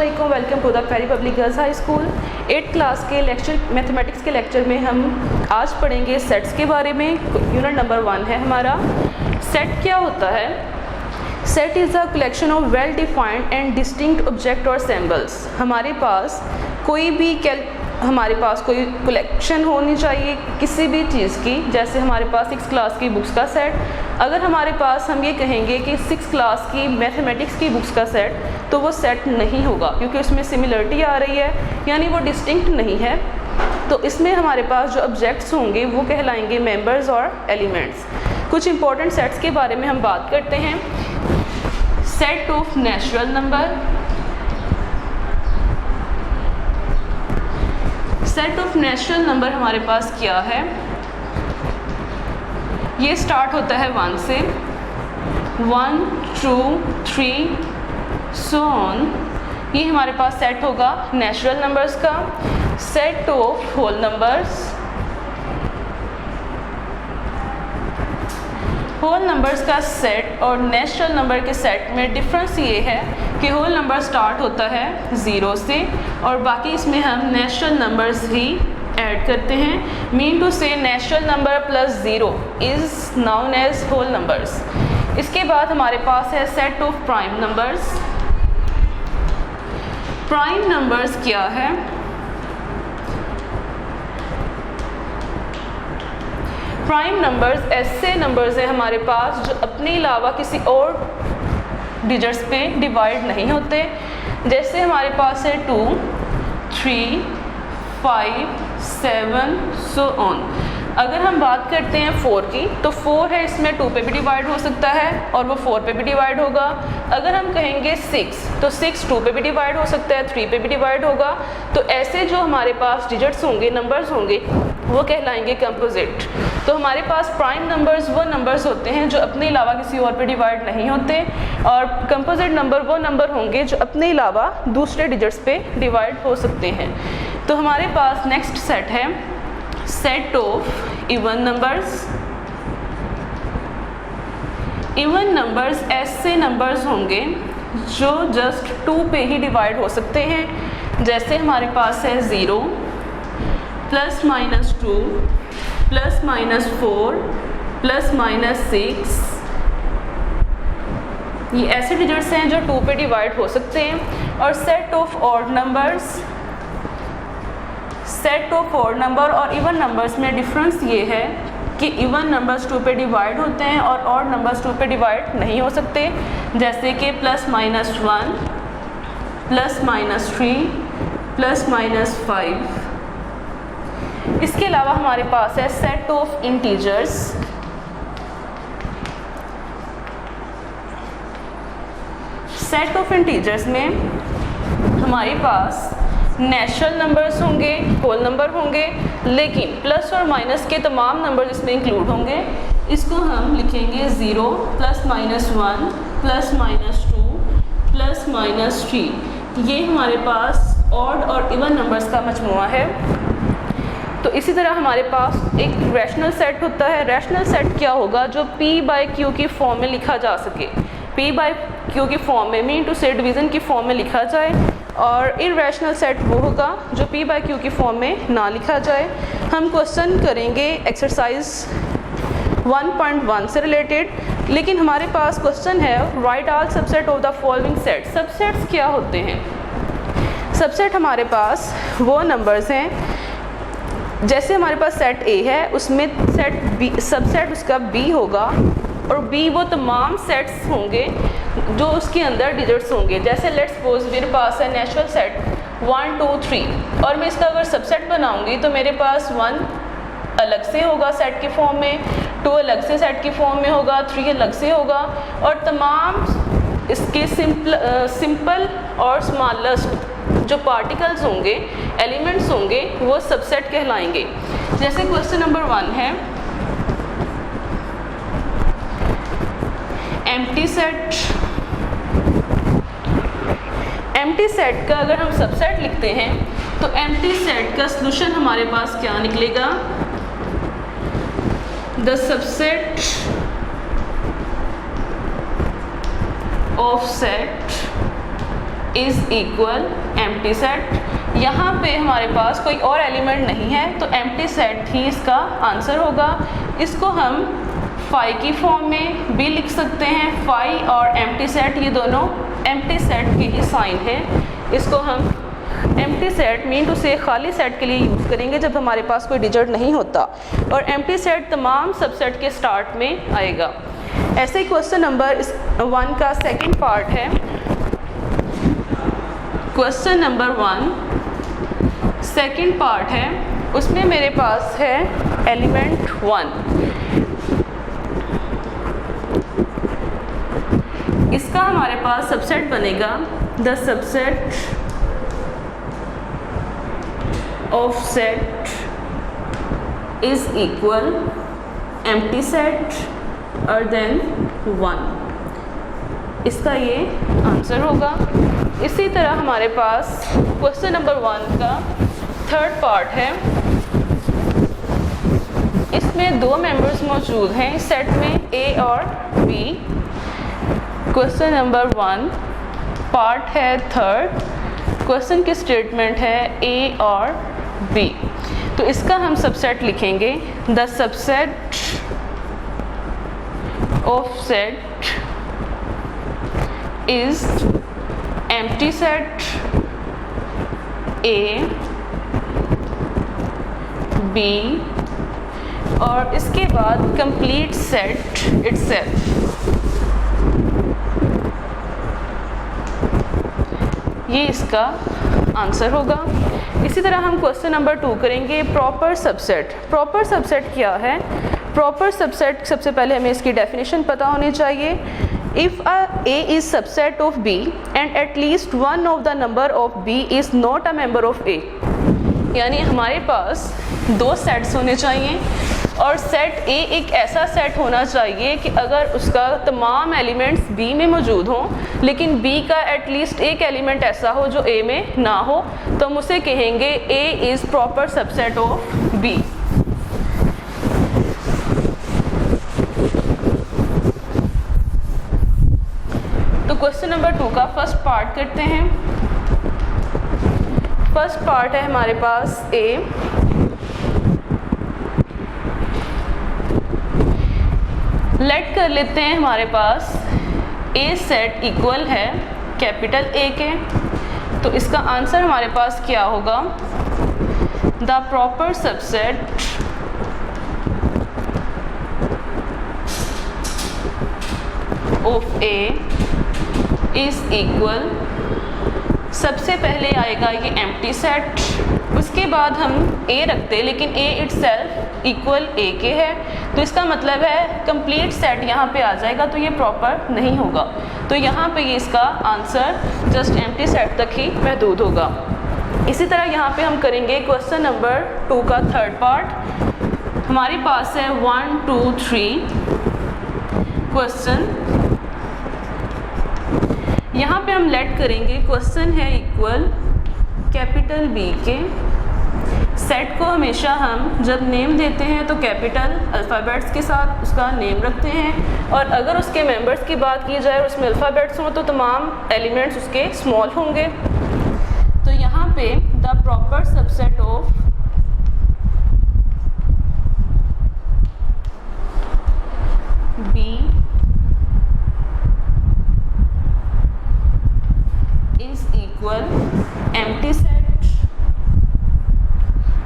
Welcome to the Peri public girls high school. 8th class के lecture mathematics के lecture में हम आज पढ़ेंगे सेट्स के बारे में। यूनिट नंबर 1 है हमारा। सेट क्या होता है? Set is a collection of well defined and distinct object और सिंबल्स। हमारे पास कोई कलेक्शन होनी चाहिए किसी भी चीज़ की। जैसे हमारे पास 6th क्लास की बुक्स का सेट, अगर हमारे पास हम ये कहेंगे कि 6th क्लास की मैथमेटिक्स की बुक्स का सेट, तो वो सेट नहीं होगा क्योंकि उसमें सिमिलरिटी आ रही है, यानी वो डिस्टिंक्ट नहीं है। तो इसमें हमारे पास जो ऑब्जेक्ट्स होंगे वो कहलाएंगे मेंबर्स और एलिमेंट्स। कुछ इंपॉर्टेंट सेट्स के बारे में हम बात करते हैं। Set of natural number. Set of natural number हमारे पास क्या है? ये स्टार्ट होता है 1 से, 1 2 3 सो ऑन। ये हमारे पास सेट होगा नेचुरल नंबर्स का। Set of whole numbers. Whole numbers का सेट और नेचुरल नंबर के सेट में डिफरेंस ये है कि होल नंबर स्टार्ट होता है 0 से और बाकी इसमें हम नेचुरल नंबर्स ही ऐड करते हैं। मीन टू से natural number plus 0 is known as whole numbers. इसके बाद हमारे पास है set of prime numbers. Prime numbers क्या है? प्राइम नंबर्स ऐसे नंबर्स हैं हमारे पास जो अपने अलावा किसी और डिजिट्स पे डिवाइड नहीं होते। जैसे हमारे पास है 2 3 5 7 सो ऑन। अगर हम बात करते हैं 4 की, तो 4 है, इसमें 2 पे भी डिवाइड हो सकता है और वो 4 पे भी डिवाइड होगा। अगर हम कहेंगे 6, तो 6 2 पे भी डिवाइड हो सकता है, 3 पे भी डिवाइड होगा। तो ऐसे जो हमारे पास डिजिट्स होंगे, नंबर्स होंगे, वो कहलाएंगे कंपोजिट। तो हमारे पास प्राइम नंबर्स वो नंबर्स होते हैं जो अपने अलावा किसी और पे डिवाइड नहीं होते, और कंपोजिट नंबर वो नंबर होंगे जो अपने अलावा दूसरे डिजिट्स पे डिवाइड हो सकते हैं। तो हमारे पास नेक्स्ट सेट है set of even numbers. Even numbers ऐसे नंबर्स होंगे जो जस्ट 2 पे ही डिवाइड हो सकते हैं। जैसे हमारे पास है 0 plus minus 2 plus minus 4 plus minus 6। ये ऐसे डिजिट्स हैं जो 2 पे डिवाइड हो सकते हैं। और set of odd numbers. Set of odd number और इवन नंबर्स में डिफरेंस ये है कि इवन नंबर्स 2 पे डिवाइड होते हैं और ऑड नंबर्स 2 पे डिवाइड नहीं हो सकते। जैसे कि plus minus 1 plus minus 3 plus minus 5। इसके अलावा हमारे पास है set of integers. Set of integers में हमारे पास नेचुरल नंबर्स होंगे, होल नंबर होंगे, लेकिन प्लस और माइनस के तमाम नंबर इसमें इंक्लूड होंगे। इसको हम लिखेंगे 0 plus minus 1 plus minus 2 plus minus 3। ये हमारे पास ऑड और इवन नंबर्स का मजमूआ है। तो इसी तरह हमारे पास एक रैशनल सेट होता है। रैशनल सेट क्या होगा? जो P बाय Q की फॉर्म में लिखा जा सके। P बाय Q की फॉर्म में, मीन टू से डिवीज़न की फॉर्म में लिखा जाए। और इररेशनल सेट वो होगा जो P बाय Q की फॉर्म में ना लिखा जाए। हम क्वेश्चन करेंगे एक्सरसाइज 1.1 से रिलेटेड, लेकिन हमारे पास क्वेश्चन है right all subset of the following set. Subsets क्या होते हैं? सबसेट हमारे पास वो नंबर्स हैं, जैसे हमारे पास सेट A है, उसमें सेट B, सबसेट उसका B होगा, और B वो तमाम सेट्स होंगे जो उसके अंदर डिजिट्स होंगे। जैसे लेट्स सपोज मेरे पास है नेचुरल सेट 1 2 3, और मैं इसका अगर सबसेट बनाऊंगी तो मेरे पास 1 अलग से होगा सेट के फॉर्म में, 2 अलग से सेट की फॉर्म में होगा, 3 अलग से होगा, और तमाम इसके सिंपल और स्मॉलेस्ट जो पार्टिकल्स होंगे, एलिमेंट्स होंगे, वो सबसेट कहलाएंगे। जैसे क्वेश्चन नंबर 1 है एम्प्टी सेट। एम्प्टी सेट का अगर हम सबसेट लिखते हैं तो एम्प्टी सेट का सॉल्यूशन हमारे पास क्या निकलेगा? The subset of set is equal empty set. यहाँ पे हमारे पास कोई और एलिमेंट नहीं है तो एम्प्टी सेट ही इसका आंसर होगा। इसको हम फाई की फॉर्म में भी लिख सकते हैं। फाई और एम्प्टी सेट ये दोनों एम्प्टी सेट के ही साइन हैं। इसको हम एम्प्टी सेट मीन टू से खाली सेट के लिए यूज़ करेंगे जब हमारे पास कोई डिजिट नहीं होता, और एम्प्टी सेट तमाम सबसेट के स्टार्ट में आएगा। ऐसे ही क्वेश्चन नंबर 1 का सेकंड पार्ट है। क्वेश्चन नंबर 1 सेकंड पार्ट है, उसमें मेरे पास है एलिमेंट 1। इसका हमारे पास सबसेट बनेगा the subset of set is equal empty set और देन 1। इसका ये आंसर होगा। इसी तरह हमारे पास क्वेश्चन नंबर 1 का थर्ड पार्ट है। इसमें दो मेंबर्स मौजूद हैं सेट में ए और बी। क्वेश्चन नंबर 1 पार्ट है थर्ड। क्वेश्चन की स्टेटमेंट है ए और बी। तो इसका हम सबसेट लिखेंगे the subset of set is empty set A B और इसके बाद कंप्लीट सेट इटसेल्फ। ये इसका आंसर होगा। इसी तरह हम क्वेश्चन नंबर 2 करेंगे प्रॉपर सबसेट। प्रॉपर सबसेट क्या है? प्रॉपर सबसेट सबसे पहले हमें इसकी डेफिनेशन पता होनी चाहिए। If A is subset of B and at least one of the number of B is not a member of A, यानी हमारे पास दो सेट्स होने चाहिए और सेट A एक ऐसा सेट होना चाहिए कि अगर उसका तमाम एलिमेंट्स B में मौजूद हों लेकिन B का एटलीस्ट एक एलिमेंट ऐसा हो जो A में ना हो, तो हम उसे कहेंगे A is proper subset of B। तो क्वेश्चन नंबर 2 का फर्स्ट पार्ट करते हैं। फर्स्ट पार्ट है हमारे पास A। लेट कर लेते हैं हमारे पास A सेट इक्वल है कैपिटल A के, तो इसका आंसर हमारे पास क्या होगा? The proper subset of A is equal, सबसे पहले आएगा ये एम्प्टी सेट, उसके बाद हम A रखते हैं लेकिन A इटसेल्फ इक्वल A के है, तो इसका मतलब है कंप्लीट सेट यहाँ पे आ जाएगा, तो ये प्रॉपर नहीं होगा। तो यहाँ पे ये इसका आंसर जस्ट एम्प्टी सेट तक ही महदूद होगा। इसी तरह यहाँ पे हम करेंगे क्वेश्चन नंबर 2 का थर्ड पार्ट। हमारे पास है 1 2 3 क्वेश्चन। यहाँ पे हम लेट करेंगे क्वेश्चन है इक्वल कैपिटल B के। सेट को हमेशा हम जब नेम देते हैं तो कैपिटल अल्फ़ाबेट्स के साथ उसका नेम रखते हैं, और अगर उसके मेंबर्स की बात की जाए और उसमें अल्फ़ाबेट्स हों तो तमाम एलिमेंट्स उसके स्मॉल होंगे। तो यहाँ पे the proper subset of B is equal empty set.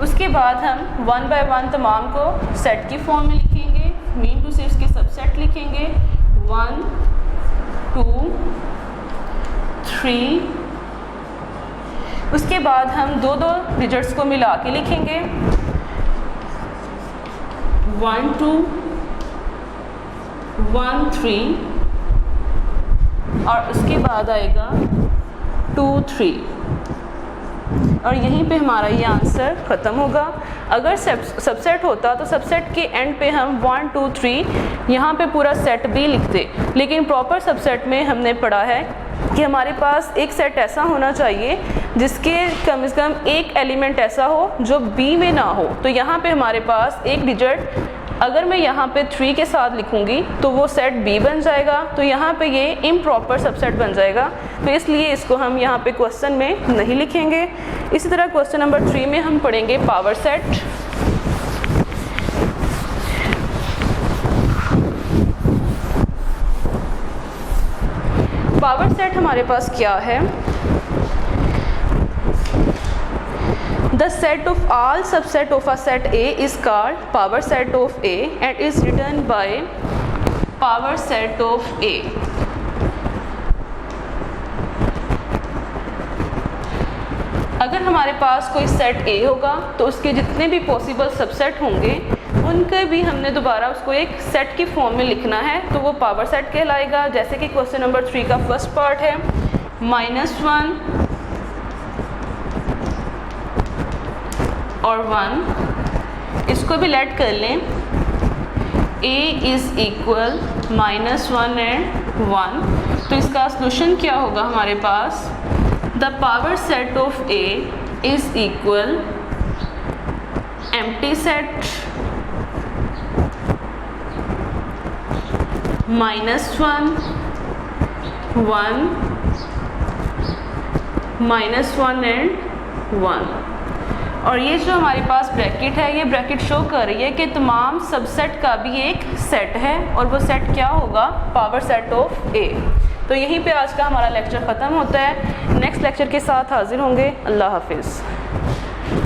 उसके बाद हम 1 बाय 1 तमाम को सेट की फॉर्म में लिखेंगे, मीन टू से उसके सबसेट लिखेंगे 1 2 3। उसके बाद हम दो डिजिट्स को मिला के लिखेंगे 1 2 1 3 और उसके बाद आएगा 2 3 और यहीं पे हमारा ये आंसर ख़त्म होगा। अगर सबसेट होता तो सबसेट के एंड पे हम 1 2 3 यहाँ पे पूरा सेट भी लिखते, लेकिन प्रॉपर सबसेट में हमने पढ़ा है कि हमारे पास एक सेट ऐसा होना चाहिए जिसके कम से कम एक एलिमेंट ऐसा हो जो B में ना हो। तो यहाँ पे हमारे पास एक डिजिट अगर मैं यहाँ पे 3 के साथ लिखूँगी तो वो सेट बी बन जाएगा, तो यहाँ पे ये इम्प्रॉपर सबसेट बन जाएगा, तो इसलिए इसको हम यहाँ पे क्वेश्चन में नहीं लिखेंगे। इसी तरह क्वेश्चन नंबर 3 में हम पढ़ेंगे पावर सेट। पावर सेट हमारे पास क्या है? The set of all subset of a set A is called power set of A and is written by power set of A. अगर हमारे पास कोई सेट A होगा तो उसके जितने भी पॉसिबल सबसेट होंगे उनके भी हमने दोबारा उसको एक सेट की फॉर्म में लिखना है, तो वो पावर सेट कहलाएगा। जैसे कि क्वेश्चन नंबर 3 का फर्स्ट पार्ट है -1 और 1, इसको भी लेट कर लें। A इज़ इक्वल -1 एंड 1, तो इसका सॉल्यूशन क्या होगा हमारे पास? The power set of A is equal empty set -1 1 -1 and 1। और ये जो हमारे पास ब्रैकेट है, ये ब्रैकेट शो कर रही है कि तमाम सबसेट का भी एक सेट है, और वो सेट क्या होगा? पावर सेट ऑफ ए। तो यहीं पे आज का हमारा लेक्चर ख़त्म होता है। नेक्स्ट लेक्चर के साथ हाजिर होंगे। अल्लाह हाफिज़।